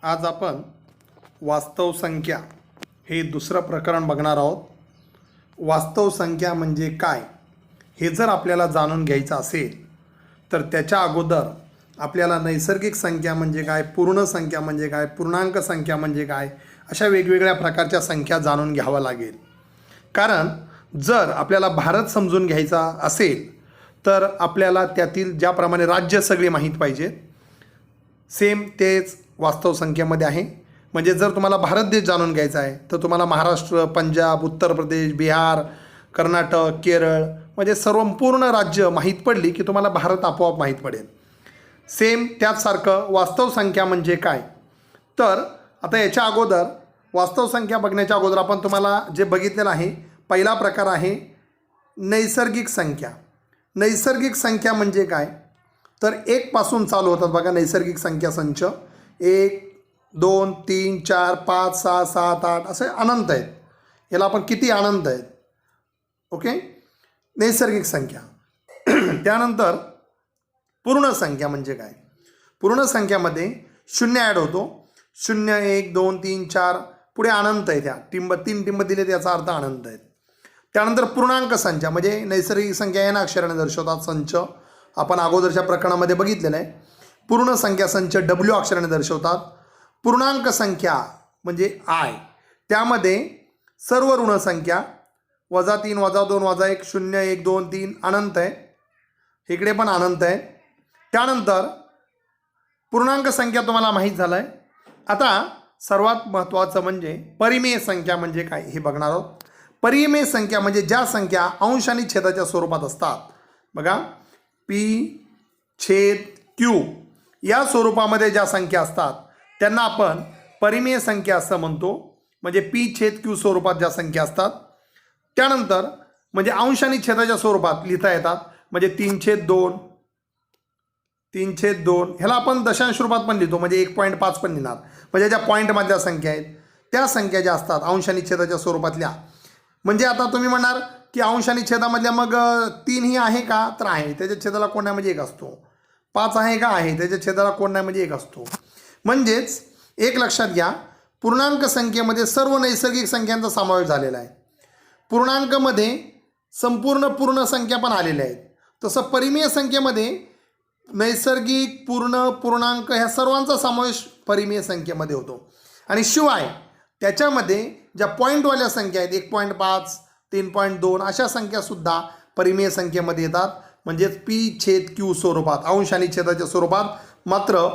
आज आपण वास्तव संख्या हे दुसरं प्रकरण बघणार आहोत. वास्तव संख्या म्हणजे काय हे जर आपल्याला जाणून घ्यायचं असेल तर त्याच्या अगोदर आपल्याला नैसर्गिक संख्या म्हणजे काय, पूर्ण संख्या म्हणजे काय, पूर्णांक संख्या म्हणजे काय, अशा वेगवेगळ्या प्रकारच्या संख्या जाणून घ्यावं लागेल. कारण जर आपल्याला भारत समजून घ्यायचा असेल तर आपल्याला त्यातील ज्याप्रमाणे राज्य सगळे माहीत पाहिजेत, सेम तेच वास्तव संख्येमध्ये आहे. म्हणजे जर तुम्हाला भारत देश जाणून घ्यायचा आहे तर तुम्हाला महाराष्ट्र, पंजाब, उत्तर प्रदेश, बिहार, कर्नाटक, केरळ म्हणजे सर्व पूर्ण राज्य माहीत पडली की तुम्हाला भारत आपोआप माहीत पडेल. सेम त्याचसारखं वास्तव संख्या म्हणजे काय. तर आता याच्या अगोदर वास्तव संख्या बघण्याच्या अगोदर आपण तुम्हाला जे बघितलेलं आहे, पहिला प्रकार आहे नैसर्गिक संख्या. नैसर्गिक संख्या म्हणजे काय तर 1 पासून चालू होतात बघा नैसर्गिक संख्या संच. 1 2 3 4 5 6 7 8 असे अनंत आहेत. याला आपण किती अनंत आहेत. ओके, नैसर्गिक संख्या. त्यानंतर पूर्ण संख्या म्हणजे काय. पूर्ण संख्यामध्ये 0 ॲड होतो. 0 1 2 3 4 पुढे अनंत आहे. त्या तीन टिंब दिले त्याचा अर्थ अनंत आहेत. त्यानंतर पूर्णांक संख्या म्हणजे नैसर्गिक संख्या n अक्षराने दर्शवतात संच. आपण अगोदरच्या प्रकरणामध्ये बघितलेलं आहे. पूर्ण संख्या संच W अक्षराने दर्शवतात. पूर्णांक संख्या म्हणजे I, त्यामध्ये सर्व ऋण संख्या -3 -2 -1 0 1 2 3 अनंत आहे. इकडे पण अनंत आहे. त्यानंतर पूर्णांक संख्या तुम्हाला माहीत झालं आहे. आता सर्वात महत्त्वाचं म्हणजे परिमेय संख्या म्हणजे काय हे बघणार आहोत. परिमेय संख्या म्हणजे ज्या संख्या अंश आणि छेदाच्या स्वरूपात असतात. बघा P/Q या स्वरूपामध्ये ज्या संख्या असतात त्यांना आपण परिमेय संख्या असं म्हणतो. म्हणजे P/Q स्वरूपात ज्या संख्या असतात. त्यानंतर म्हणजे अंश आणि छेदाच्या स्वरूपात लिहिता येतात. म्हणजे 3/2 3/2 ह्याला आपण दशांश रूपात पण लिहितो. म्हणजे 1.5 पण लिहिणार. म्हणजे ज्या पॉईंटमधल्या संख्या आहेत त्या संख्या ज्या असतात अंश आणि छेदाच्या स्वरूपातल्या. म्हणजे आता तुम्ही म्हणणार की अंश आणि छेदामधल्या मग 3 ही आहे का तर आहे. त्याच्या छेदाला कोण नाही म्हणजे 1 असतो. 5 आहे का आहे. त्याच्या छेदाला कोण नाही म्हणजे 1 असतो. म्हणजेच एक लक्षात घ्या, पूर्णांक संख्येमध्ये सर्व नैसर्गिक संख्यांचा समावेश झालेला आहे. पूर्णांकामध्ये संपूर्ण पूर्ण संख्या पण आलेल्या आहेत. तसं परिमेय संख्येमध्ये नैसर्गिक, पूर्ण, पूर्णांक ह्या सर्वांचा समावेश परिमेय संख्येमध्ये होतो. आणि शिवाय त्याच्यामध्ये ज्या पॉईंटवाल्या संख्या आहेत 1.5 3.2 अशा संख्यासुद्धा परिमेय संख्येमध्ये येतात. म्हणजेच P/Q स्वरूपात अंश आणि छेदाच्या स्वरूपात. मात्र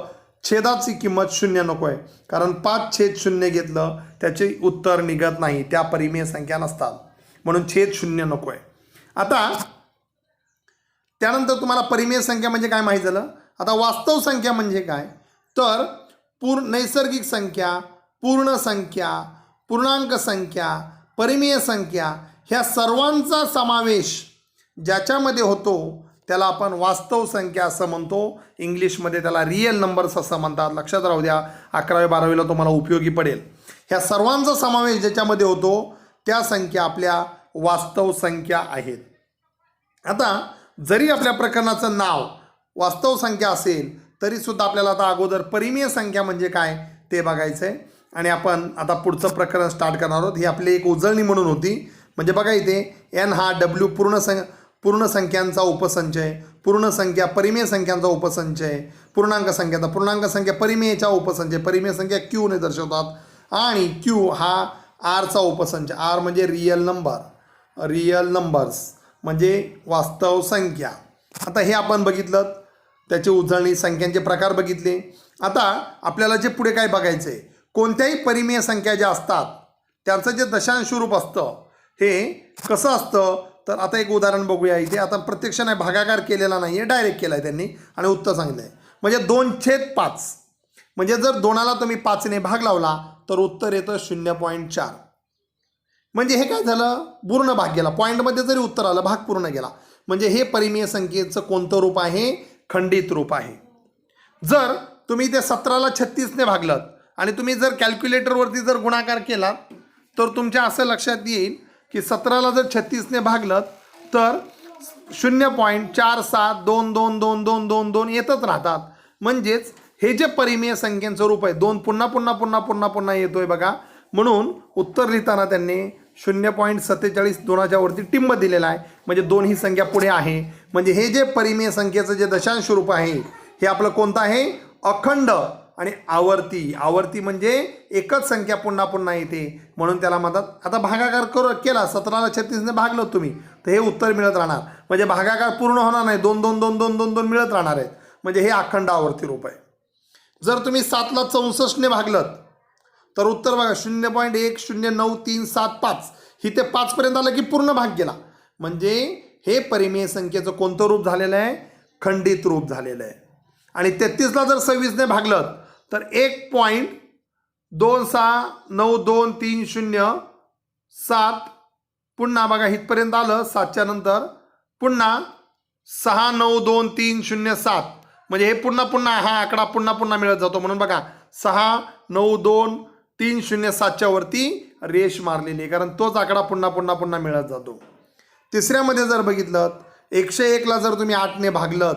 छेदाची किंमत 0 नको आहे. कारण 5/0 घेतलं त्याचे उत्तर निघत नाही. त्या परिमेय संख्या नसतात. म्हणून छेद 0 नको आहे. आता त्यानंतर तुम्हाला परिमेय संख्या म्हणजे काय माहीत झालं. आता वास्तव संख्या म्हणजे काय तर नैसर्गिक संख्या, पूर्ण संख्या, पूर्णांक संख्या, परिमेय संख्या ह्या सर्वांचा समावेश ज्याच्यामध्ये होतो त्याला आपण वास्तव संख्या असं म्हणतो. इंग्लिशमध्ये त्याला रिअल नंबर्स असं म्हणतात. लक्षात राहू द्या, 11वी 12वीला तुम्हाला उपयोगी पडेल. ह्या सर्वांचा समावेश ज्याच्यामध्ये होतो त्या संख्या आपल्या वास्तव संख्या आहेत. आता जरी आपल्या प्रकरणाचं नाव वास्तव संख्या असेल तरीसुद्धा आपल्याला आता अगोदर परिमेय संख्या म्हणजे काय ते बघायचं आहे. आणि आपण आता पुढचं प्रकरण स्टार्ट करणार आहोत. ही आपली एक उजळणी म्हणून होती. म्हणजे बघा इथे n हा W पूर्ण संख्यांचा उपसंच आहे. पूर्ण संख्या परिमेय संख्यांचा उपसंच आहे. पूर्णांक संख्या परिमेयचा उपसंच आहे. परिमेय संख्या Q ने दर्शवतात. आणि Q हा R चा उपसंच. R म्हणजे रिअल नंबर्स म्हणजे वास्तव संख्या. आता हे आपण बघितलं, त्याची उजळणी, संख्यांचे प्रकार बघितले. आता आपल्याला जे पुढे काय बघायचं आहे, कोणत्याही परिमेय संख्या ज्या असतात त्यांचं जे दशांश रूप असतं हे कसं असतं तर आता एक उदाहरण बघूया. इथे आता प्रत्यक्ष नाही, भागाकार केलेला नाही आहे, डायरेक्ट केला आहे त्यांनी आणि उत्तर सांगितलं आहे. म्हणजे 2/5 म्हणजे जर 2ला तुम्ही 5ने भाग लावला तर उत्तर येतं 0.4. म्हणजे हे काय झालं, पूर्ण भाग गेला. पॉईंटमध्ये जरी उत्तर आलं भाग पूर्ण गेला. म्हणजे हे परिमेय संख्येचं कोणतं रूप आहे, खंडित रूप आहे. जर तुम्ही ते 17ला 36ने भागलात आणि तुम्ही जर कॅल्क्युलेटरवरती जर गुणाकार केला तर तुमच्या असं लक्षात येईल की 17ला जर 36ने भागलं तर 0.47222222 येतच राहतात. म्हणजेच हे जे परिमेय संख्यांचं रूप आहे 2 पुन्हा पुन्हा पुन्हा पुन्हा पुन्हा येतोय बघा, म्हणून उत्तर लिहिताना त्यांनी 0.47 2च्या वरती टिंब दिलेला आहे, म्हणजे 2 ही संख्या पुढे आहे. म्हणजे हे जे परिमेय संख्येचं जे दशांश रूप आहे हे आपलं कोणतं आहे? अखंड आणि आवर्ती. आवर्ती म्हणजे एकच संख्या पुन्हा पुन्हा येते म्हणून त्याला म्हणतात. आता भागाकार केला 17ला 36ने भागलं तुम्ही तर हे उत्तर मिळत राहणार, म्हणजे भागाकार पूर्ण होणार नाही, 2 2 2 2 2 2 मिळत राहणार आहेत, म्हणजे हे अखंड आवर्ती रूप आहे. जर तुम्ही 7ला 64ने भागलं तर उत्तर बघा 0.109375 ही ते 5 पर्यंत आलं की पूर्ण भाग गेला, म्हणजे हे परिमेय संख्येचं कोणतं रूप झालेलं आहे? खंडित रूप झालेलं आहे. आणि 33ला जर 26ने भागलं तर 1.26923007 पुन्हा बघा इथपर्यंत आलं, 7च्या नंतर पुन्हा 692307, म्हणजे हे पुन्हा पुन्हा हा आकडा पुन्हा पुन्हा मिळत जातो, म्हणून बघा 692307च्या वरती रेष मारलेली आहे, कारण तोच आकडा पुन्हा पुन्हा पुन्हा मिळत जातो. तिसऱ्यामध्ये जर बघितलं 101ला जर तुम्ही 8ने भागलं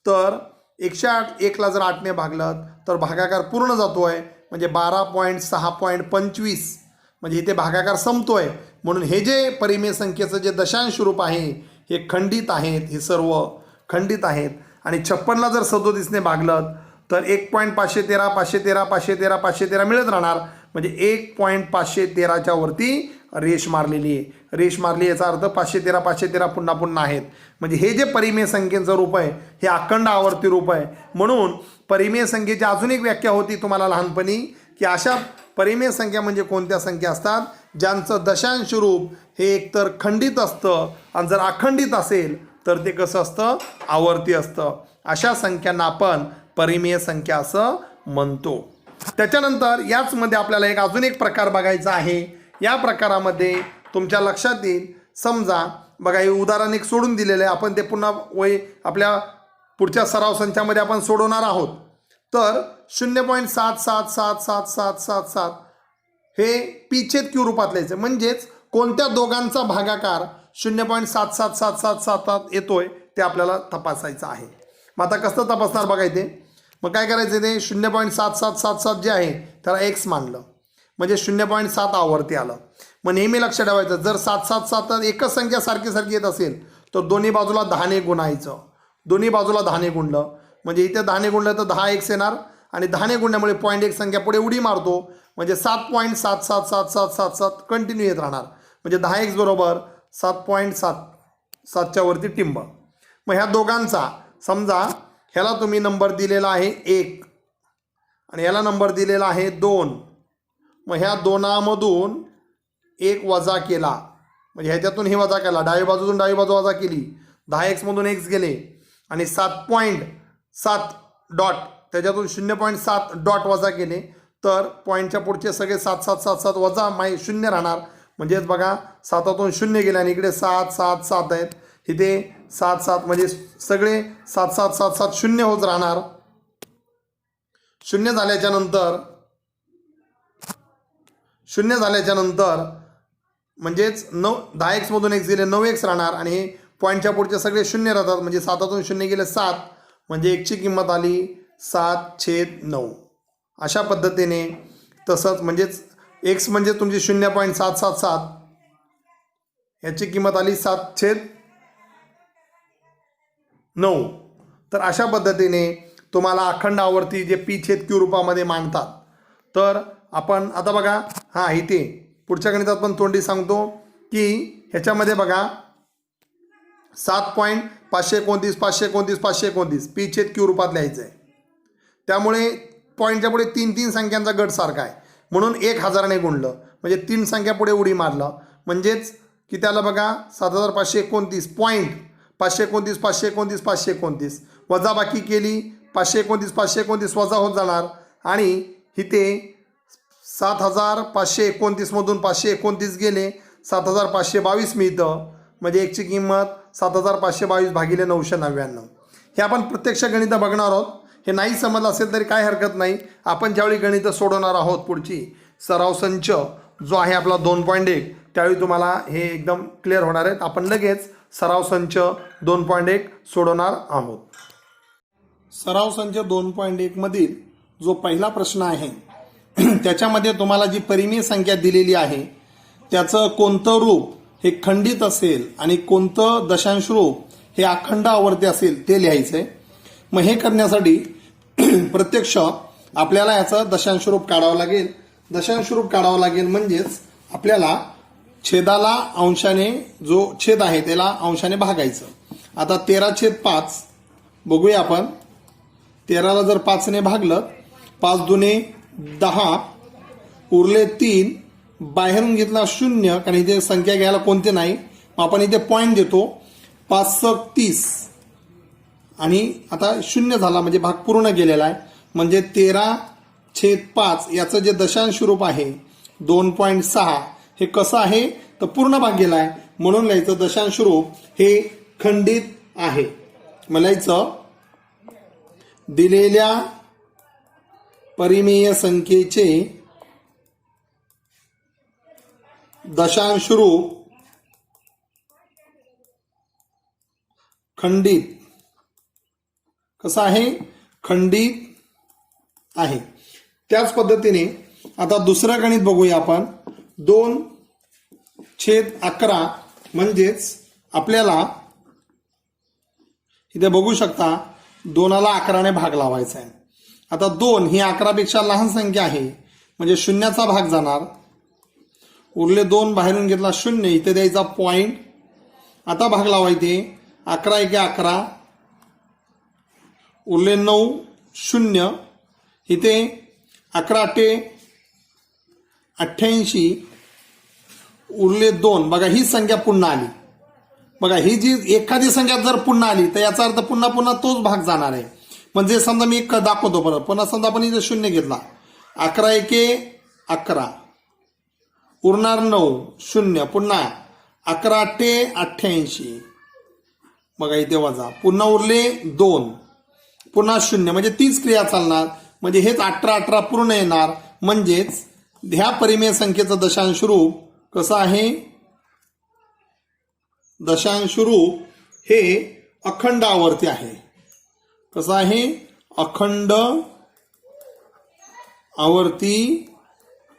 तर 101ला जर 8ने भागलं तर भागाकार पूर्ण जातोय, म्हणजे 12.6.25, म्हणजे इथे भागाकार संपतोय. म्हणून हे जे परिमेय संख्येचं जे दशांश रूप आहे हे खंडित आहेत, हे सर्व खंडित आहेत. आणि 56ला जर 37ने भागलं तर 1.513 513 513 513 मिळत राहणार, म्हणजे 1.513च्या वरती रेष मारलेली आहे. रेष मारली याचा अर्थ 513 513 पुन्हा पुन्हा आहेत, म्हणजे हे जे परिमेय संख्येचं रूप आहे हे अखंड आवर्ती रूप आहे. म्हणून परिमेय संख्येची अजून एक व्याख्या होती तुम्हाला लहानपणी, की अशा परिमेय संख्या म्हणजे कोणत्या संख्या असतात ज्यांचं दशांश रूप हे एकतर खंडित असतं आणि जर अखंडित असेल तर ते कसं असतं? आवर्ती असतं. अशा संख्यांना आपण परिमेय संख्या असं म्हणतो. त्याच्यानंतर याचमध्ये आपल्याला अजून एक प्रकार बघायचा आहे. या प्रकारामध्ये तुमच्या लक्षात येईल, समजा बघा हे उदाहरण एक सोडून दिलेलं आहे, आपण ते पुन्हा आपल्या पुढच्या सराव संचामध्ये आपण सोडवणार आहोत. तर 0.777777 हे पी/क्यू रूपात लिहायचं, म्हणजेच कोणत्या दोघांचा भागाकार 0.77777 येतोय ते आपल्याला तपासायचं आहे. मग आता कसं तपासणार बघा इथे. मग काय करायचं, ते 0.7777 जे आहे त्याला x मानलं, म्हणजे 0.7 आवर्ती आलं. मग नेहमी लक्ष ठेवायचं, जर 777 एकच संख्या सारखी सारखी येत असेल तर दोन्ही बाजूला 10ने गुणायचं. दोन्ही बाजूला 10ने गुणलं म्हणजे इथे 10ने गुणलं तर 10x येणार, आणि 10ने गुणल्यामुळे 0.1 संख्या पुढे उडी मारतो, म्हणजे 7.77777 कंटिन्यू येत राहणार, म्हणजे 10x बरोबर 7.7च्या वरती टिंब. मग ह्या दोघांचा समजा ह्याला तुम्ही नंबर दिलेला आहे 1 आणि ह्याला नंबर दिलेला आहे 2. मग ह्या दोनामधून 1 वजा केला, म्हणजे ह्याच्यातून हे वजा केला, डावी बाजूतून डावी बाजू वजा केली, 10x मधून x गेले, आणि 7.7 डॉट त्याच्यातून 0.7 डॉट वजा केले, तर पॉईंटच्या पुढचे सगळे 7 वजा 0 राहणार. म्हणजेच बघा 7तून 0 गेले आणि इकडे 7 7 7 आहेत, इथे 7 7 म्हणजे सगळे 7 7 7 7 0 होत राहणार. 0 झाल्याच्या नंतर म्हणजेच 10x मधून x गेले 9x राहणार, आणि हे पॉईंटच्या पुढचे सगळे 0 राहतात, म्हणजे 7तून 0 गेले 7, म्हणजे एकची किंमत आली 7/9. अशा पद्धतीने तसंच म्हणजेच x म्हणजे तुमची 0.777 याची किंमत आली 7/9. तर अशा पद्धतीने तुम्हाला अखंड आवर्ती जे पी/क्यू रूपामध्ये मांडतात. तर आपण आता बघा हां इथे पुढच्या गणितात पण तोंडी सांगतो की ह्याच्यामध्ये बघा 7.529 529 529 पी/क्यू रूपात लिहायचं आहे. त्यामुळे पॉईंटच्या पुढे 3 संख्यांचा गट सारखा आहे, म्हणून 1000ने गुणलं म्हणजे 3 संख्या पुढे उडी मारलं, म्हणजेच की त्याला बघा 7529 पॉईंट 529 529 529 वजा बाकी केली, 529 529 वजा होत जाणार, आणि इथे 7529 मधून 529 गेले 7522 मिळतं, म्हणजे एकची किंमत 7522 भागिले 999. हे आपण प्रत्यक्ष गणितं बघणार आहोत. हे नाही समजलं असेल तरी काय हरकत नाही, आपण ज्यावेळी गणितं सोडवणार आहोत पुढची सराव संच जो आहे आपला 2.1 त्यावेळी तुम्हाला हे एकदम क्लिअर होणार आहेत. आपण लगेच सराव संच 2.1 सोडवणार आहोत. सराव संच 2.1 मधील जो पहिला प्रश्न आहे त्याच्यामध्ये तुम्हाला जी परिमेय संख्या दिलेली आहे त्याचं कोणतं रूप हे खंडित असेल आणि कोणतं दशांश रूप हे अखंड आवर्ती असेल ते लिहायचंय. मग हे करण्यासाठी प्रत्यक्ष आपल्याला याचं दशांश रूप काढावं लागेल. दशांश रूप काढावं लागेल म्हणजेच आपल्याला छेदाला अंशाने, जो छेद आहे त्याला अंशाने भागायचं. आता 13/5 बघूया आपण. 13ला जर 5ने भागलं, 5 दुने 10, उरले 3, बाहेरून घेतला 0, कारण इथे संख्या घ्यायला कोणते नाही. आपण इथे पॉईंट देतो. 5×30 आणि आता 0 झाला म्हणजे भाग पूर्ण गेलेला आहे. म्हणजे 13/5 याचं जे दशांश रूप आहे 2.6 हे कसं आहे तर पूर्ण भाग गेला आहे, म्हणून लिहायचं दशांश रूप हे खंडित आहे. म्हणायचं दिलेल्या परिमेय संख्येचे दशांश रूप खंडित कसं आहे, खंडित आहे. त्याच पद्धतीने आता दुसरं गणित बघूया आपण. 2/11 म्हणजेच आपल्याला इथे बघू शकता 2ला 11ने भाग लावायचा आहे. आता 2 ही 11पेक्षा लहान संख्या आहे म्हणजे 0चा भाग जाणार. उरले 2 बाहेरून घेतला 0, इथे द्यायचा पॉइंट. आता भाग लावायचे. 11×1 = 11, उरले 9, 0, इथे 11×8 = 88, उरले 2. बघा ही संख्या पुन्हा आली. बघा ही जी एखादी संख्या जर पुन्हा आली तर याचा अर्थ पुन्हा पुन्हा तोच भाग जाणार आहे. म्हणजे समजा मी एक दाखवतो परत. पुन्हा समजा आपण इथे 0 घेतला. 11×1 = 11, उरणार 9, 0, पुन्हा 11×8 = 88. बघा इथे वजा, पुन्हा उरले 2, पुन्हा 0, म्हणजे तीच क्रिया चालणार. म्हणजे हेच 18 पूर्ण येणार. म्हणजेच ह्या परिमेय संख्येचं दशांश रूप कसं आहे, दशांश रूप हे अखंड आवर्ती आहे. कसं आहे, अखंड आवर्ती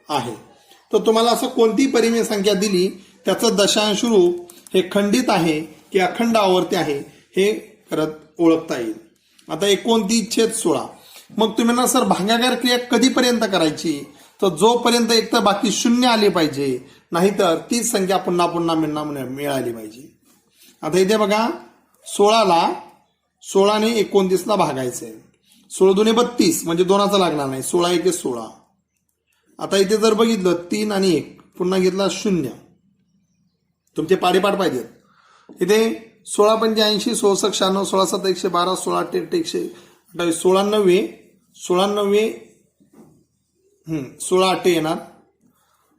आहे. तर तुम्हाला असं कोणती परिमेय संख्या दिली त्याचं दशांश रूप हे खंडित आहे की अखंड आवर्ती आहे हे करत ओळखता येईल. आता 29/16. मग तुम्ही ना सर भागाकार क्रिया कधीपर्यंत करायची, तर जोपर्यंत एक तर बाकी 0 आले पाहिजे, नाहीतर तीच संख्या पुन्हा पुन्हा मिळाली पाहिजे. आता इथे बघा 16ने 29ला भागायचंय. 16 दुने 32 म्हणजे 2चा लागणार नाही. 16×1 = 16. आता इथे जर बघितलं 3 आणि 1 पुन्हा घेतला 0. तुमचे पाडेपाठ पाहिजेत. इथे 16×5 = 80, 16×6 = 96, 16×7 = 112, 16×8 = 128, 16×8 येणार.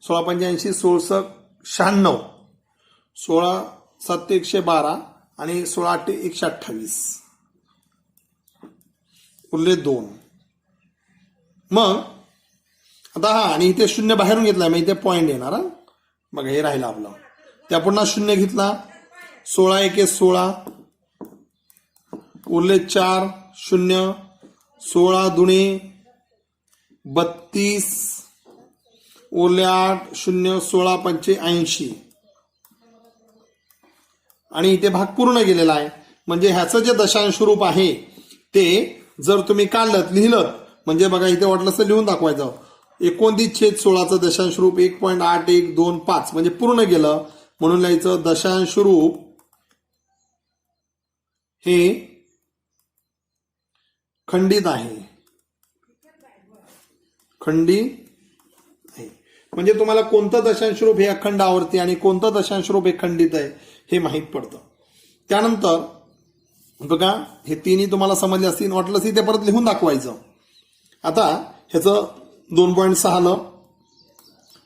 16×5 = 16×96, 16×7 = 112 आणि 16×8 = 128, उरले 2. मग आता आणि इथे 0 बाहेरून घेतलाय, मग इथे पॉइंट येणार. बघा हे राहिलं आपलं. त्या पुन्हा 0 घेतला. 16×1 = 16, उरले 4, 0, 16 दुने 32, उरले 8, 0, 16×5 = 80 आणि इथे भाग पूर्ण गेलेला आहे. म्हणजे ह्याचं जे दशांश रूप आहे ते जर तुम्ही काढलं लिहिलं म्हणजे बघा इथे वाटलं असं लिहून दाखवायचं. 29/16चं दशांश रूप 1.8125 म्हणजे पूर्ण गेलं, म्हणून लिहायचं दशांश रूप हे खंडित आहे. खंडित आहे म्हणजे तुम्हाला कोणतं दशांश रूप हे अखंड आवर्ती आणि कोणतं दशांश रूप हे खंडित आहे हे माहीत पडतं. त्यानंतर बघा हे तिन्ही तुम्हाला समजले असतील. वाटलंच इथे परत लिहून दाखवायचं. आता ह्याचं 2.6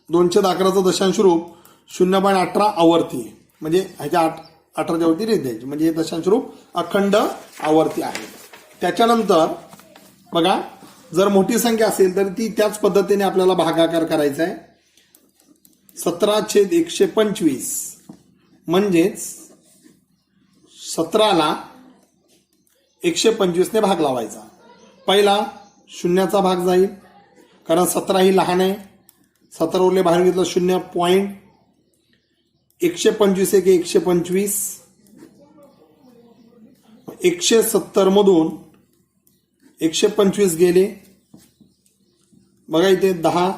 2/11चं दशांश रूप 0.18 आवर्ती आहे. म्हणजे ह्याच्या 18च्या वरती रेत द्यायची म्हणजे हे दशांश रूप अखंड आवर्ती आहे. त्याच्यानंतर बघा जर मोठी संख्या असेल तर ती त्याच पद्धतीने आपल्याला भागाकार करायचा आहे. 17/125 म्हणजेच 17ला 125ने भाग लावायचा. पहिला शून्याचा भाग जाईल, कारण 17 ही लहान आहे. 17 उरले, बाहेर घेतलं 0. पॉईंट 125 एक 125. 170 मधून 125 गेले. बघा इथे 10,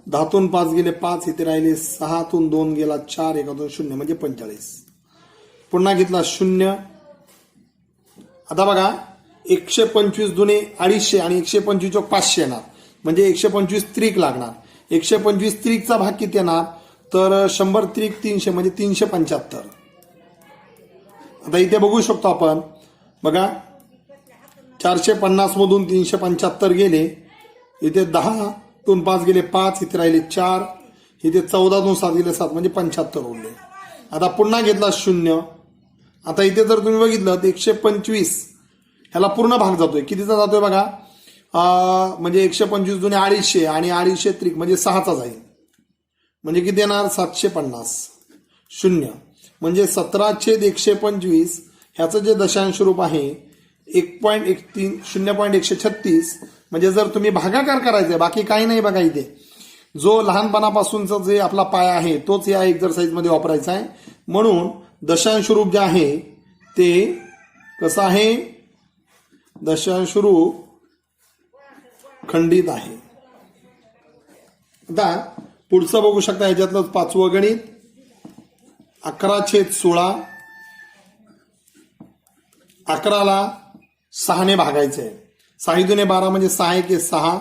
10तून 5 गेले 5, इथे राहिले 6तून 2 गेला 4, 1 0 म्हणजे 45. पुन्हा घेतला 0. आता बघा 125 दुने 250 आणि 125 चोक 500 येणार, म्हणजे 125 त्रिक लागणार. 125 त्रिकचा भाग किती येणार, तर 100 त्रिक 300 म्हणजे 375. आता इथे बघू शकतो आपण, बघा 450 मधून 375 गेले. इथे 10तून 5 गेले 5, इथे राहिले 4, इथे 14तून 7 गेले 7 म्हणजे 75 उरले. आता पुन्हा घेतला 0. आता इथे जर तुम्ही बघितलं तर 125 ह्याला पूर्ण भाग जातोय. कितीचा जातोय बघा, म्हणजे 125 दुने 250 आणि 250 त्रिक म्हणजे 6चा जाईल, म्हणजे किती येणार 750. 0 म्हणजे 17/125 ह्याचं जे दशांश रूप आहे 1.13 0.136. म्हणजे जर तुम्ही भागाकार करायचंय, बाकी काही नाही. बघा इथे जो लहानपणापासूनचा जे आपला पाया आहे तोच या एक्झरसाइज मध्ये वापरायचा आहे. म्हणून दशांश रूप जे आहे ते कसं आहे, दशांश रूप खंडित आहे. आता पुढचं बघू शकता, ह्याच्यातलं 5वं गणित 11/16. 11ला 6ने भागायचंय. 6 दुने 12 म्हणजे 6 1 6,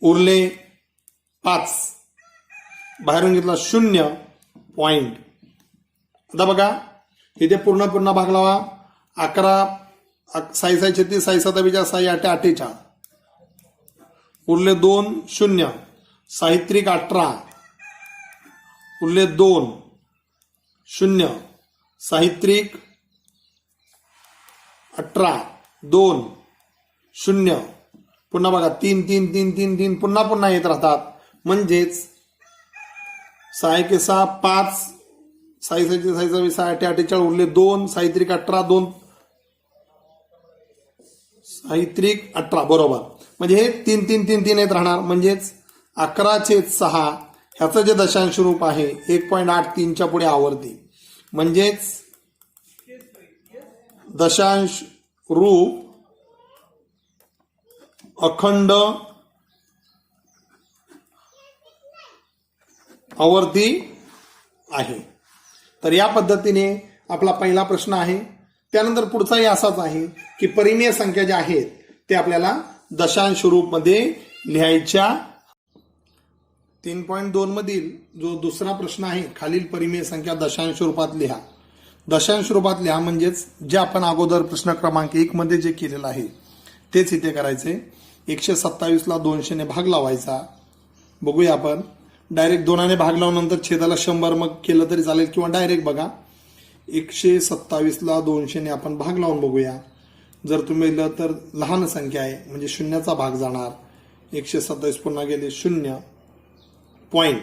उरले 5, बाहेरून घेतला 0. पॉइंट. आता बघा इथे पूर्ण भाग लावा. 11 6 6 36, 6 7 22, 6 8 48, उरले 2 0. 6 त्रिक 18, उरले 2 0. 6 त्रिक 18, 2 0. पुन्हा बघा 3 3 3 3 3 पुन्हा येत राहतात. म्हणजेच 6 1 6 5, 6 6 6 6 8 48, उरले 2. 6 त्रिक 18, 2 6 त्रिक 18 बरोबर. म्हणजे हे 3 3 3 3 येत राहणार. म्हणजेच 11/6 ह्याचं जे दशांश रूप आहे 1.83च्या पुढे आवर्ती. म्हणजेच दशांश रूप अखंड आवर्ती आहे. तर या पद्धतीने आपला पहिला प्रश्न आहे. त्यानंतर पुढचाही असाच आहे की परिमेय संख्या ज्या आहेत ते आपल्याला दशांश रूप मध्ये लिहायच्या. 3.2 मधील जो दुसरा प्रश्न आहे, खालील परिमेय संख्या दशांश रूपात लिहा. दशांश रूपात लिहा म्हणजेच जे आपण अगोदर प्रश्न क्रमांक 1 मध्ये जे केलेलं आहे तेच इथे करायचे. 127ला 200ने भाग लावायचा. बघूया आपण, डायरेक्ट 2ने भाग लावल्यानंतर छेदाला 100 मग केलं तरी चालेल, किंवा डायरेक्ट बघा 127ला 200ने आपण भाग लावून बघूया. जर तुम्ही लिहिलं तर लहान संख्या आहे म्हणजे शून्याचा भाग जाणार. 127 पुन्हा गेले 0. पॉइंट.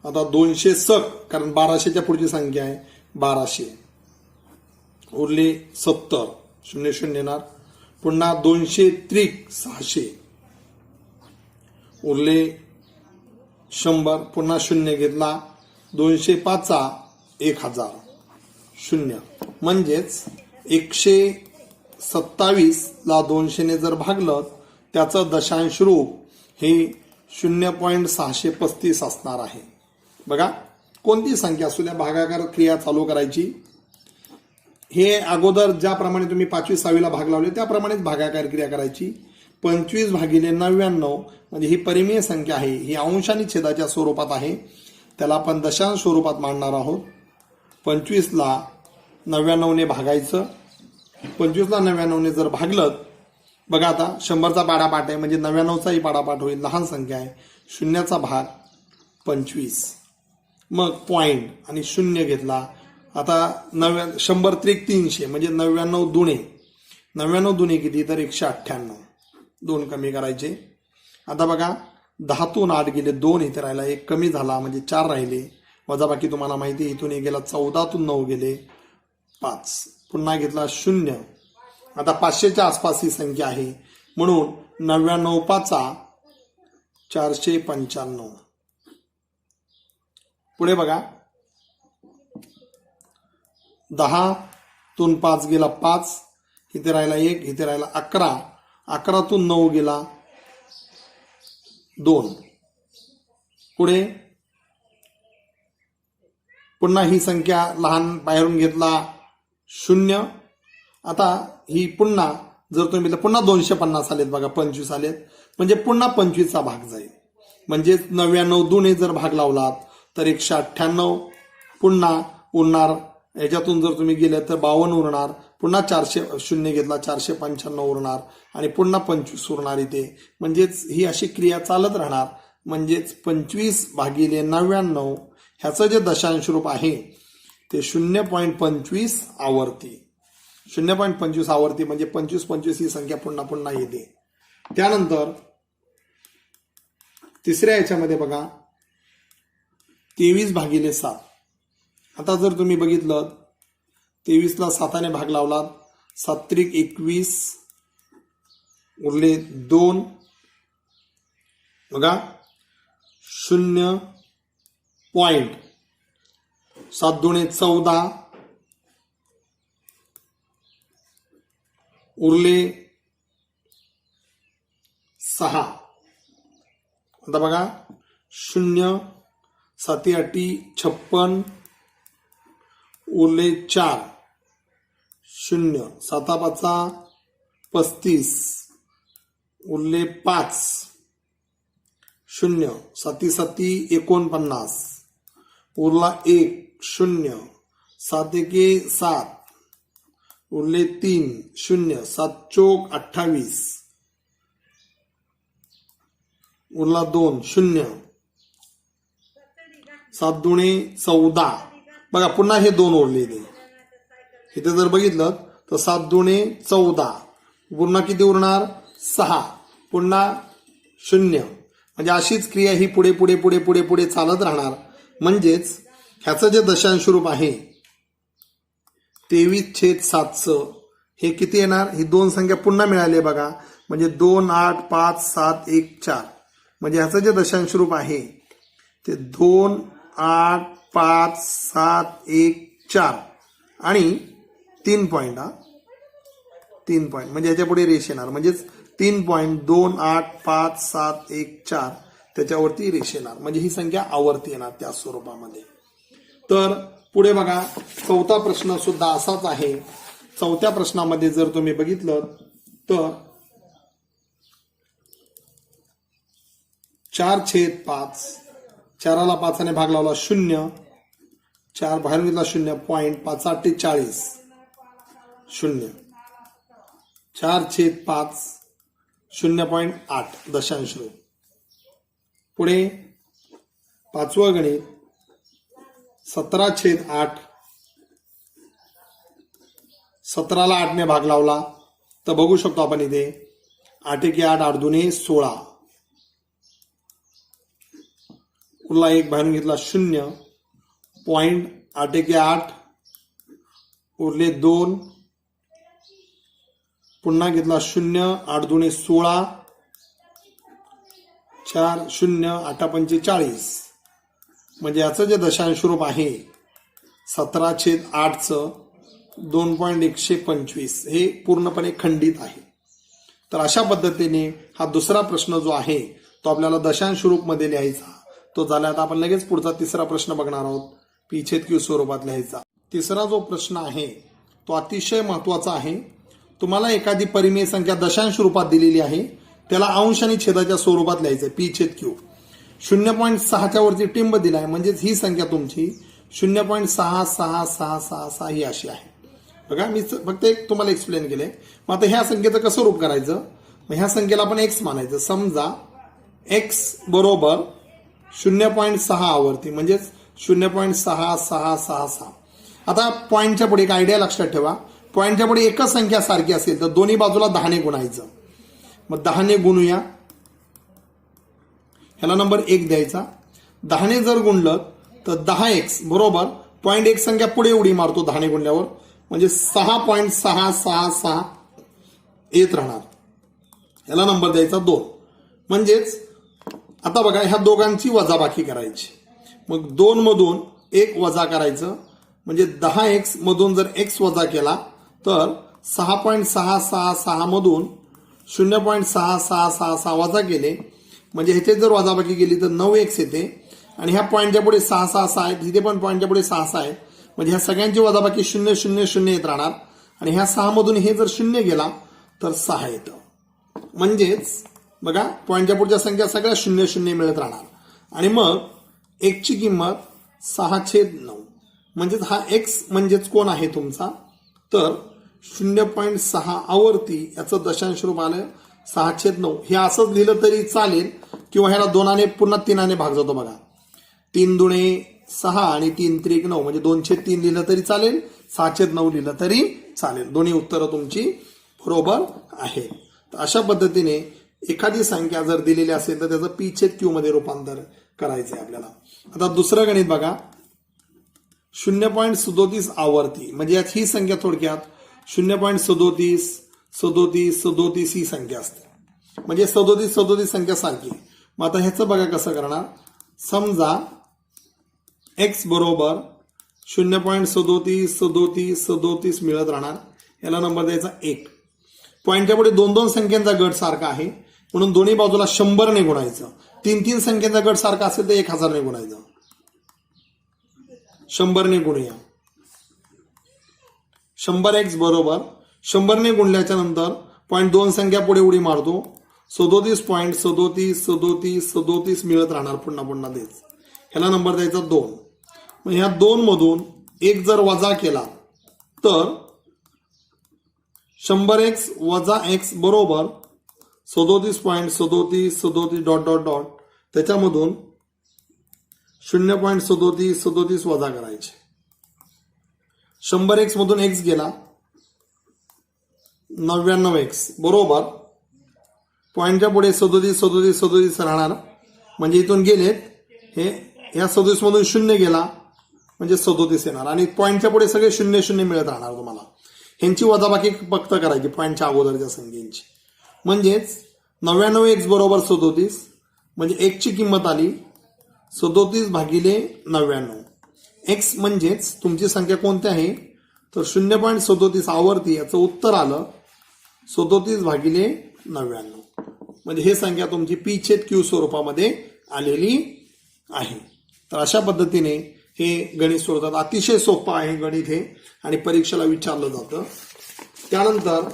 आता 200 सक, कारण 1200च्या पुढची संख्या आहे 1200, उरले 70, 0 0 येणार. पुन्हा 200 त्रिक 600, उरले 100, पुन्हा 0 घेतला. 205 1000, 0. म्हणजेच 127ला 200ने जर भागलं त्याचं दशांश रूप हे 0.635 असणार आहे. बघा कोणती संख्या असू द्या, भागाकार क्रिया चालू करायची. हे अगोदर ज्याप्रमाणे तुम्ही 5वी 6वीला भाग लावले त्याप्रमाणेच भागाकार क्रिया करायची. 25/99 म्हणजे ही परिमेय संख्या आहे, ही अंश आणि छेदाच्या स्वरूपात आहे, त्याला आपण दशांश स्वरूपात मांडणार आहोत. 25ला 99ने भागायचं. 25ला 99ने जर भागलं, बघा आता 100चा पाडापाठ आहे म्हणजे 99चाही पाडापाठ होईल, लहान संख्या आहे. शून्याचा भाग 25, मग पॉइंट आणि 0 घेतला. आता 100 त्रिक 300 म्हणजे 99 दुने किती, तर 198. 2 कमी करायचे. आता बघा 10तून 8 गेले 2, इथे राहिला 1 कमी झाला म्हणजे 4 राहिले. वजाबाकी तुम्हाला माहिती, इथून 1 गेला. 14तून 9 गेले 5, पुन्हा घेतला 0. आता 500च्या आसपास ही संख्या आहे, म्हणून 99 पाचा 495. पुढे बघा, 10 तून 5 गेला 5, इथे राहिला 1, इथे राहिला 11, 11 तून 9 गेला 2. पुढे पुन्हा ही संख्या लहान बाहेरून घेतला 0. आता ही पुन्हा जर तुम्ही पुन्हा 250 आलेत बघा, 25 आलेत, म्हणजे पुन्हा 25चा भाग जाईल. म्हणजे 99 दुने जर भाग लावलात तर 198. पुन्हा उरणार, याच्यातून जर तुम्ही गेले तर 52 उरणार. पुन्हा 400 0 घेतला 495 उरणार आणि पुन्हा 25 उरणार इथे. म्हणजेच ही अशी क्रिया चालत राहणार. म्हणजेच 25 भागिले 99 ह्याचं जे दशांश रूप आहे ते 0.25 आवर्ती. 0.25 आवर्ती म्हणजे 25 ही संख्या पुन्हा पुन्हा येते. त्यानंतर तिसऱ्या याच्यामध्ये बघा 23 भागिले 7. आता जर तुम्ही बघितलं 23ला 7ने भाग लावलात, 7 त्रिक 21, उरले 2. बघा 0. 7 दुणे 14, उरले 6. आता बघा 0. 7 8 56, उरले 4. 0. 7 5 35, उरले 5. 0. 7 7 49, उरला 1. 0. 7 1 7, उरले 3. 0. 7 चौक 28, उरला 2. 0. 7 दुणे 14. बघा पुन्हा हे 2 उरले. इथे जर बघितलं तर 7 दुणे 14, पुन्हा किती उरणार 6, पुन्हा 0. म्हणजे अशीच क्रिया ही पुढे पुढे पुढे पुढे पुढे चालत राहणार. म्हणजेच ह्याचं जे दशांश रूप आहे 23/7 हे किती येणार, ही 2 संख्या पुन्हा मिळाली बघा. म्हणजे 2 8 5 7 1 4. म्हणजे ह्याचं जे दशांश रूप आहे ते 2 8 5 7 1 4 आणि 3 पॉईंट. 3 पॉईंट म्हणजे ह्याच्या पुढे रेष येणार. म्हणजेच 3 पॉईंट 2 8 5 7 1 4 त्याच्यावरती रेष येणार. म्हणजे ही संख्या आवर्ती येणार त्या स्वरूपामध्ये. तर पुढे बघा 4था प्रश्न सुद्धा असाच आहे. 4थ्या प्रश्नामध्ये जर तुम्ही बघितलं तर 4/5, 4ला 5ने भाग लावला 0, 4 बाहेरून घेतला 0. 5 8 40, 0. 4/5 0.8 दशांश रूप. पुढे 5वं गणित 17/8, 17ला 8ने भाग लावला तर बघू शकतो आपण इथे 8 1 8, 8 2 16, उरला 1 बाहेरून घेतला 0. 8 1 8, उरले 2, पुन्हा घेतला 0. 8 2 16, 4 0 8 5 40. म्हणजे याचं जे दशांश रूप आहे 17/8चं 2.125 हे पूर्णपणे खंडित आहे. तर अशा पद्धतीने हा दुसरा प्रश्न जो आहे तो आपल्याला दशांश रूपमध्ये लिहायचा तो झाला. आता आपण लगेच पुढचा तिसरा प्रश्न बघणार आहोत, P/Q स्वरूपात लिहायचा. तिसरा जो प्रश्न आहे तो अतिशय महत्वाचा आहे. तुम्हाला एखादी परिमेय संख्या दशांश रूपात दिलेली आहे, त्याला अंश आणि छेदाच्या स्वरूपात लिहायचं P/Q. 0.6च्या वरती टिंब दिलाय, म्हणजेच ही संख्या तुमची 0.666666 ही अशी आहे. बघा मी फक्त एक तुम्हाला एक्सप्लेन केलंय. मग आता ह्या संख्येचं कसं रूप करायचं, मग ह्या संख्येला आपण x मानायचं. समजा x बरोबर 0.6 आवर्ती म्हणजेच 0.6666. आता पॉईंटच्या पुढे एक आयडिया लक्षात ठेवा, पॉईंटच्या पुढे एकच संख्या सारखी असेल तर दोन्ही बाजूला 10ने गुणायचं. मग 10ने गुणूया, ह्याला नंबर 1 द्यायचा. 10ने जर गुणलं तर 10x बरोबर पॉईंट एक संख्या पुढे उडी मारतो 10ने गुणल्यावर, म्हणजे 6.666 येत राहणार, याला नंबर द्यायचा 2. म्हणजेच आता बघा ह्या दोघांची वजाबाकी करायची. मग 2 मधून 1 वजा करायचं, म्हणजे 10x मधून जर x वजा केला तर 6.666 मधून 0.6666 वजा केले, म्हणजे ह्याच्यात जर वजाबाकी केली तर 9x येते. आणि ह्या पॉईंटच्या पुढे 666 आहेत, इथे पण पॉईंटच्या पुढे 6 आहेत, म्हणजे ह्या सगळ्यांची वजाबाकी 0 0 0 येत राहणार. आणि ह्या 6 मधून हे जर 0 गेला तर 6 येतं. म्हणजेच बघा पॉईंटच्या पुढच्या संख्या सगळ्या 0 0 मिळत राहणार. आणि मग x ची किंमत 6/9. म्हणजेच हा x म्हणजेच कोण आहे तुमचा, तर 0.6 आवर्ती याचं दशांश रूप आलं 6/9. हे असंच लिहिलं तरी चालेल, किंवा ह्याला 2 पुन्हा 3 भाग जातो बघा. 3 दुणे 6 आणि 3 त्रिक 9, म्हणजे 2/3 लिहिलं तरी चालेल, 6/9 लिहिलं तरी चालेल. दोन्ही उत्तरं तुमची बरोबर आहेत. तर अशा पद्धतीने एखादी संख्या जर दिलेली असेल तर त्याचं p/q मध्ये रूपांतर करायचं आहे आपल्याला. आता दुसरं गणित बघा, 0.37 आवर्ती, म्हणजे यात ही संख्या थोडक्यात 0.37 37 37 ही संख्या असते, म्हणजे 37 37 संख्या सारखी. मग आता ह्याचं बघा कसं करणार. समजा x बरोबर 0.37 37 37 मिळत राहणार, याला नंबर द्यायचा 1. पॉईंटच्या पुढे 2 संख्यांचा गट सारखा आहे, म्हणून दोन्ही बाजूला 100 ने गुणायचं. 3 संख्यांचा गट सारखा असेल तर 1000 ने गुणायचं. 100 ने गुणूया. 100x बरोबर 100 ने गुणल्याच्या नंतर पॉईंट 2 संख्या पुढे उडी मारतो, 37.37 37 37 मिळत राहणार पुन्हा पुन्हा तेच. ह्याला नंबर द्यायचा 2. मग ह्या 2 मधून 1 जर वजा केला तर 100x वजा x बरोबर 37.37 37 डॉट डॉट डॉट, त्याच्यामधून 0.37 37 वजा करायचे. 100x मधून x गेला 99x बरोबर पॉईंटच्या पुढे 37 37 37 राहणार, म्हणजे इथून गेलेत हे, ह्या 37 मधून 0 गेला म्हणजे 37 येणार. आणि पॉईंटच्या पुढे सगळे 0 0 मिळत राहणार तुम्हाला. ह्यांची वजाबाकी फक्त करायची पॉईंटच्या अगोदरच्या संख्येची. म्हणजेच 99x बरोबर 37, म्हणजे x ची किंमत आली 37/99. x म्हणजेच तुमची संख्या कोणती आहे तर 0.37 आवर्ती, याचं उत्तर आलं 37/99. म्हणजे हे संख्या तुमची p/q स्वरूपामध्ये आलेली आहे. तर अशा पद्धतीने हे गणित सोडवतात. अतिशय सोपं आहे गणित हे, आणि परीक्षेला विचारलं जातं. त्यानंतर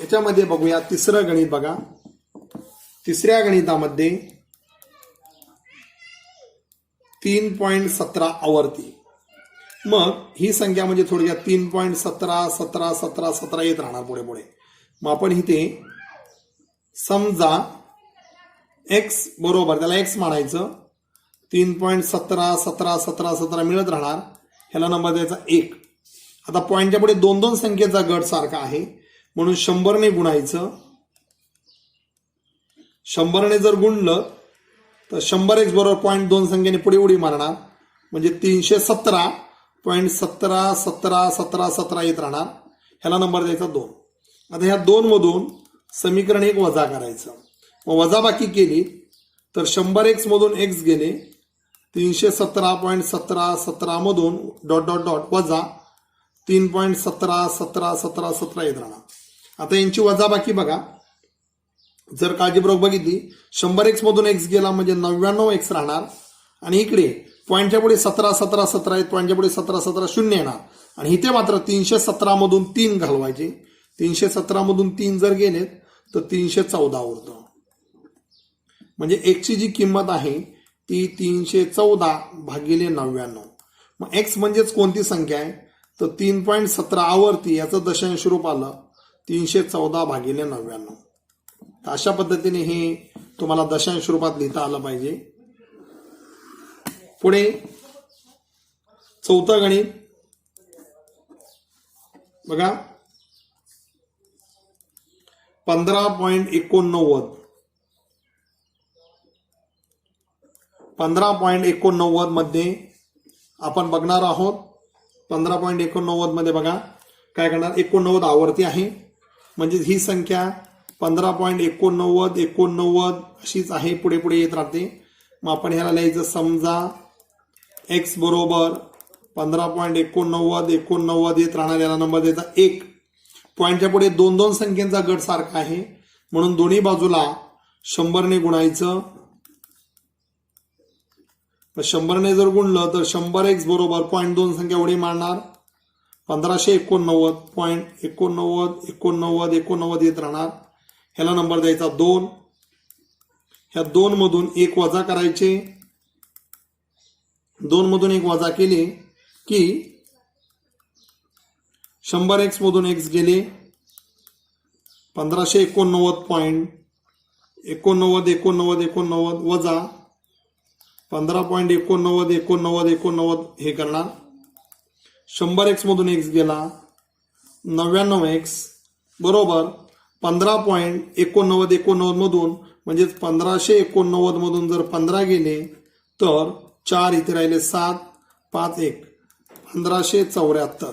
याच्यामध्ये बघूया तिसरं गणित. बघा तिसऱ्या गणितामध्ये 3.17 आवर्ती. मग ही संख्या म्हणजे थोडक्यात 3.17 17 17 17 येत राहणार पुढे पुढे. मग आपण इथे समजा x बरोबर, त्याला x म्हणायचं, 3.17 17 17 17 मिळत राहणार, ह्याला नंबर द्यायचा 1. आता पॉईंटच्या पुढे 2 संख्येचा गट सारखा आहे, म्हणून 100 ने गुणायचं. 100 ने जर गुणलं तर 100x बरोबर पॉईंट 2 संख्येने पुढे उडी मारणार, म्हणजे 317.17 17 17 17 येत राहणार, ह्याला नंबर द्यायचा 2. आता ह्या 2 मधून समीकरण 1 वजा करायचं. मग वजाबाकी केली तर 100x मधून x गेले, 317.17 17 मधून डॉट डॉट डॉट वजा 3.17 17 17 17 येत राहणार. आता यांची वजाबाकी बघा, जर काळजीपूर्वक बघितली, 100x मधून x गेला म्हणजे 99x राहणार, आणि इकडे पॉईंटच्या पुढे 17 17 17 आहेत, पॉईंटच्या पुढे 17 17 0 येणार, आणि इथे मात्र 317 मधून 3 घालवायचे. 317 मधून 3 जर गेलेत तर 314 उरतं. म्हणजे x ची जी किंमत आहे ती 314/99. मग x म्हणजेच कोणती संख्या आहे तर 3.17 आवर्ती, याचं दशांश रूप आलं 314/99. तर अशा पद्धतीने हे तुम्हाला दशांश रूपात लिहिता आलं पाहिजे. पुढे चौथं गणित बघा, 15.89. 15.89 मध्ये आपण बघणार आहोत. 15.89 मध्ये बघा काय करणार, 89 आवर्ती आहे, म्हणजे ही संख्या 15.89 अशीच आहे, पुढे पुढे येत राहते. मग आपण ह्याला लिहायचं समजा x बरोबर 15.89 येत राहणार, याला नंबर द्यायचा 1. पॉईंटच्या पुढे दोन दोन संख्येचा गट सारखा आहे म्हणून दोन्ही बाजूला 100 ने गुणायचं. 100 ने जर गुणलं तर 100x बरोबर पॉईंट दोन संख्या उडी मारणार 1589.89 येत राहणार. ह्याला नंबर द्यायचा 2. ह्या 2 मधून 1 वजा करायचे. 2 मधून 1 वजा केले की 100x मधून x गेले 1589.89 वजा 15.89 हे करणार. 100x मधून x गेला 99x बरोबर 15.89 मधून म्हणजेच 1589 मधून जर 15 गेले तर 4 इथे राहिले 7 5 1 1574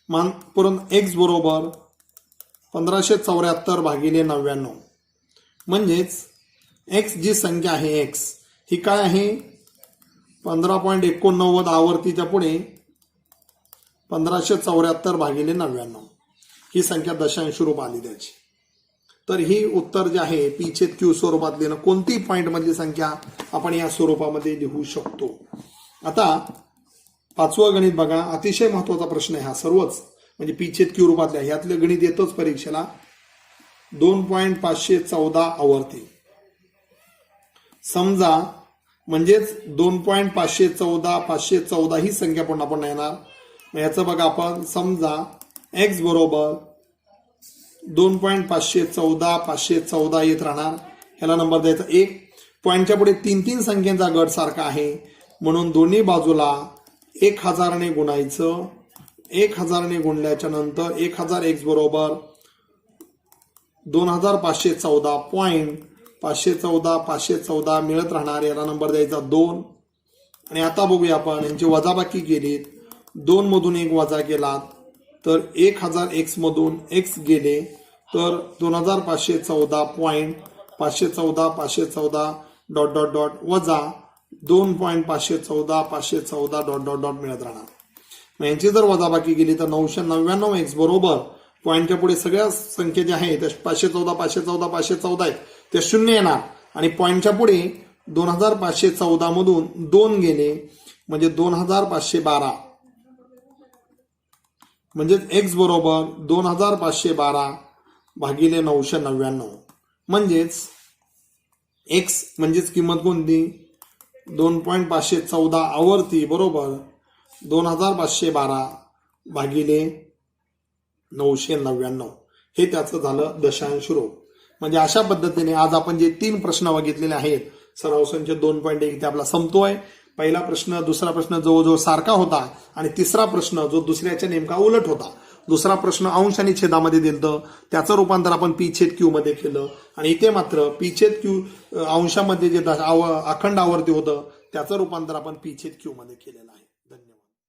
मान परंतु x बरोबर 1574 भागिले 99 म्हणजेच x जी संख्या आहे x ही काय आहे 15.89 आवर्तीच्या पुढे 1574 भागिले 99 ही संख्या दशांश रूप आली त्याची. तर ही उत्तर जे आहे p छेद q स्वरूपात लिहिणं, कोणती पॉइंट मधली संख्या आपण या स्वरूपामध्ये लिहू शकतो. आता 5वं गणित बघा, अतिशय महत्वाचा प्रश्न आहे हा. सर्वच म्हणजे p छेद q रूपातल्या ह्यातलं गणित येतच परीक्षेला. 2.514 आवर्ती समजा म्हणजेच 2.514 ही संख्या पण आपण येणार. याचं बघा आपण समजा x बरोबर 2.514 येत राहणार. ह्याला नंबर द्यायचा 1. पॉईंटच्या पुढे 3 संख्येचा गट सारखा आहे म्हणून दोन्ही बाजूला 1000 ने गुणायचं. 1000 ने गुणल्याच्या नंतर 1000x बरोबर 2514 मिळत राहणार. याला नंबर द्यायचा 2. आणि आता बघूया आपण यांची वजाबाकी केलीत. 2 मधून 1 वजा केला तर 1000x मधून x गेले तर 2514.514 डॉट डॉट डॉट वजा 2.514 डॉट डॉट डॉट मिळत राहणार. मग यांची जर वजाबाकी केली तर 999x बरोबर पॉईंटच्या पुढे सगळ्या संख्या ज्या आहेत त्या 514 आहेत त्या 0 येणार आणि पॉईंटच्या पुढे 2514 मधून 2 गेले म्हणजे 2512 म्हणजे x बरोबर 2512 भागिले 999 म्हणजेच x म्हणजेच किंमत कोणती 2.514 आवर्ती बरोबर 2512 भागिले 999 हे त्याचं झालं दशांश रूप. म्हणजे अशा पद्धतीने आज आपण जे 3 प्रश्न बघितलेले आहेत सराव संच 2.1 ते आपला संपतोय. पहिला प्रश्न दुसरा प्रश्न जवळजवळ सारखा होता आणि तिसरा प्रश्न जो दुसऱ्याच्या नेमका उलट होता. दुसरा प्रश्न अंश आणि छेदामध्ये दिलं त्याचं रूपांतर आपण p छेद q मध्ये केलं आणि इथे मात्र p छेद q अंशामध्ये जे अखंड आवर्ती होतं त्याचं रूपांतर आपण p छेद q मध्ये केलेलं आहे.